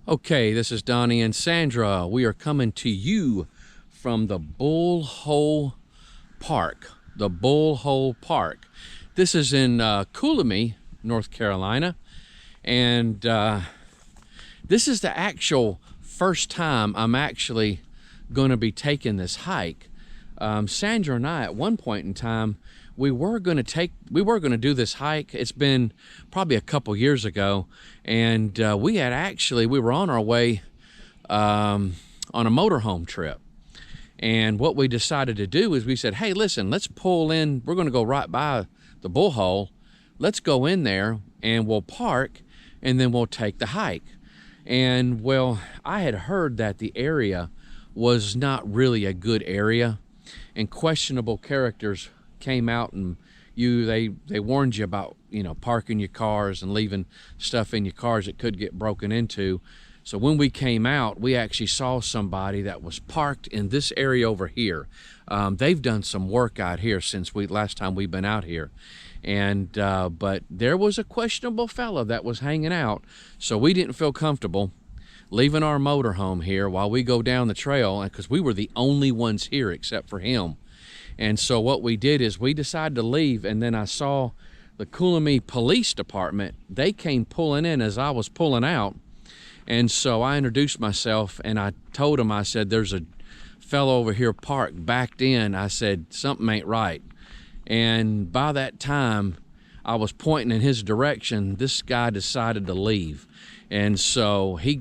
Okay, this is Donnie and Sandra. We are coming to you from the Bull Hole Park. The Bull Hole Park. This is in Coolamy, North Carolina. And this is the actual first time I'm actually going to be taking this hike. Sandra and I, at one point in time, we were going to do this hike. It's been probably a couple years ago, and we were on our way on a motorhome trip. And what we decided to do is we said, hey, listen, let's pull in. We're going to go right by the Bull Hole. Let's go in there and we'll park, and then we'll take the hike. And well, I had heard that the area was not really a good area, and questionable characters came out, and they warned you about, parking your cars and leaving stuff in your cars that could get broken into. So when we came out, we actually saw somebody that was parked in this area over here. They've done some work out here since last time we've been out here. And but there was a questionable fella that was hanging out, so we didn't feel comfortable leaving our motorhome here while we go down the trail, because we were the only ones here except for him. And so what we did is we decided to leave, and then I saw the Coolamy Police Department. They came pulling in as I was pulling out. And so I introduced myself, and I told him, I said, there's a fellow over here parked, backed in. I said, something ain't right. And by that time, I was pointing in his direction. This guy decided to leave. And so he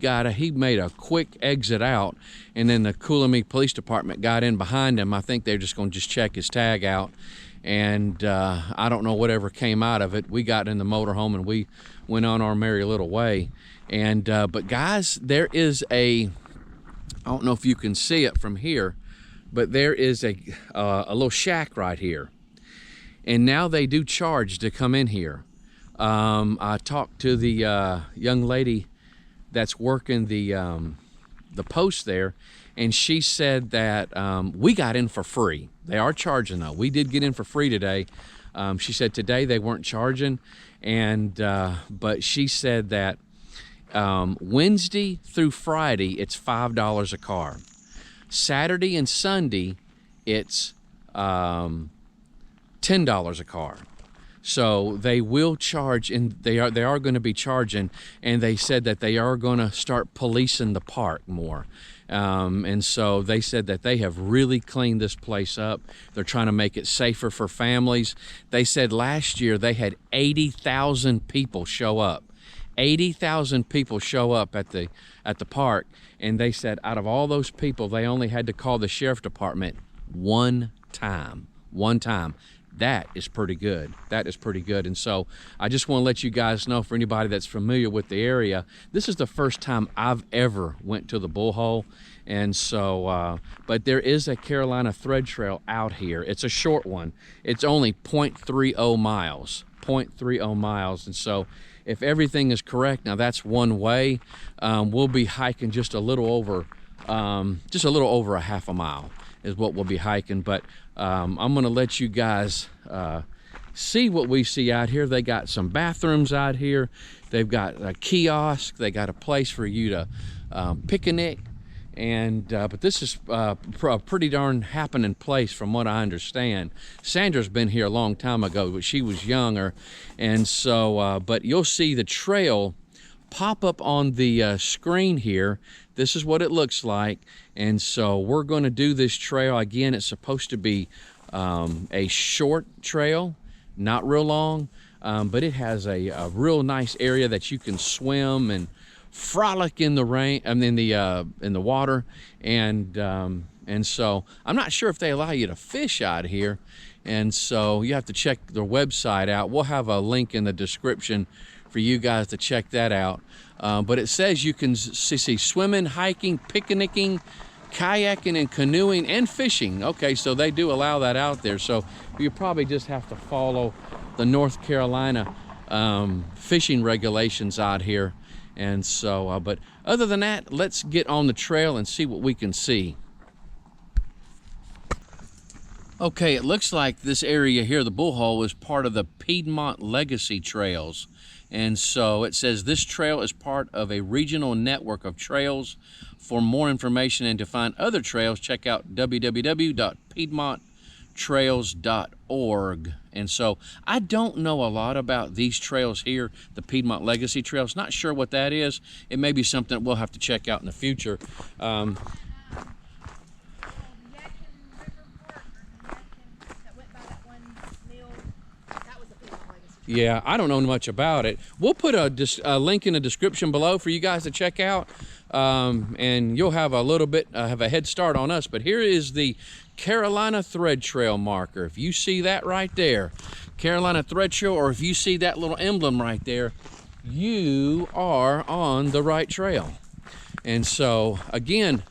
made a quick exit out, and then the Coolamy Police Department got in behind him. I think they're just going to check his tag out, and I don't know whatever came out of it. We got in the motorhome and we went on our merry little way. And but guys, there is I don't know if you can see it from here, but there is a little shack right here, and now they do charge to come in here. I talked to the young lady that's working the post there, and she said that we got in for free. They are charging though. We did get in for free today. She said today they weren't charging, and but she said that Wednesday through Friday it's $5 a car. Saturday and Sunday it's $10 a car. So they will charge, and they are going to be charging, and they said that they are going to start policing the park more. And so they said that they have really cleaned this place up. They're trying to make it safer for families. They said last year they had 80,000 people show up. 80,000 people show up at the park, and they said out of all those people, they only had to call the sheriff department one time. That is pretty good. That is pretty good. And so I just want to let you guys know, for anybody that's familiar with the area, this is the first time I've ever went to the Bull Hole. And so, but there is a Carolina Thread Trail out here. It's a short one. It's only 0.30 miles. 0.30 miles. And so if everything is correct, now that's one way, we'll be hiking just a little over a half a mile is what we'll be hiking. But I'm going to let you guys see what we see out here. They got some bathrooms out here. They've got a kiosk. They got a place for you to picnic. And but this is a pretty darn happening place from what I understand. Sandra's been here a long time ago, but she was younger. And so, but you'll see the trail pop up on the screen here. This is what it looks like. And so we're going to do this trail. Again, it's supposed to be a short trail, not real long, but it has a real nice area that you can swim and frolic in the rain, in the water. And so I'm not sure if they allow you to fish out here. And so you have to check their website out. We'll have a link in the description for you guys to check that out. But it says you can see swimming, hiking, picnicking, kayaking, and canoeing, and fishing. Okay, so they do allow that out there. So you probably just have to follow the North Carolina fishing regulations out here. And so, but other than that, let's get on the trail and see what we can see. Okay, it looks like this area here, the Bull Hole, is part of the Piedmont Legacy Trails. And so it says this trail is part of a regional network of trails. For more information and to find other trails, check out www.piedmonttrails.org. And so I don't know a lot about these trails here, the Piedmont Legacy Trails. Not sure what that is. It may be something we'll have to check out in the future. Yeah, I don't know much about it. We'll put a link in the description below for you guys to check out, and you'll have a little bit have a head start on us. But here is the Carolina Thread Trail marker. If you see that right there, Carolina Thread Trail, or if you see that little emblem right there, you are on the right trail. And so, again,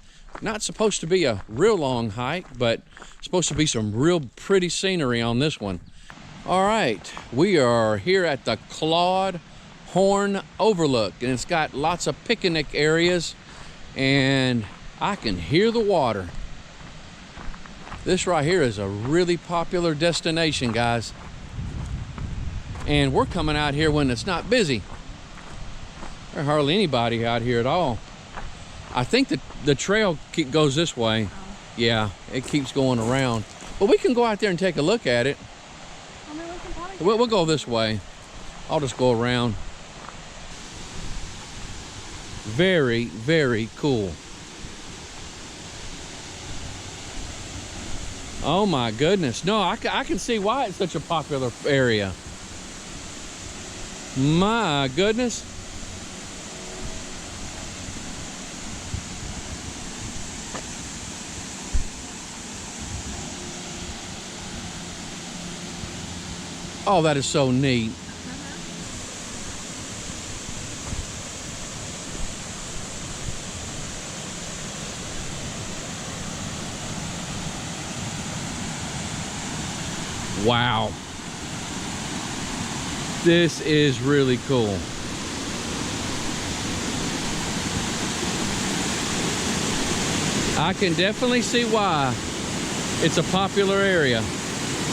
not supposed to be a real long hike, but supposed to be some real pretty scenery on this one. All right, we are here at the Claude Horn Overlook, and it's got lots of picnic areas, and I can hear the water. This right here is a really popular destination, guys. And we're coming out here when it's not busy. There's hardly anybody out here at all. I think that the trail goes this way. Yeah, it keeps going around. But we can go out there and take a look at it. We'll go this way. I'll just go around. Very, very cool. Oh my goodness. No, I can see why it's such a popular area. My goodness. Oh, that is so neat. Wow. This is really cool. I can definitely see why it's a popular area.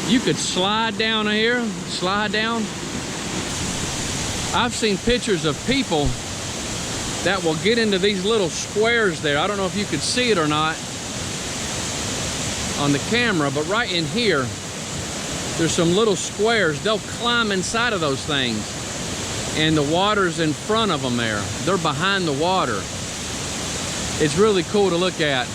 You could slide down here, slide down. I've seen pictures of people that will get into these little squares there. I don't know if you could see it or not on the camera, but right in here, there's some little squares. They'll climb inside of those things, and the water's in front of them there. They're behind the water. It's really cool to look at.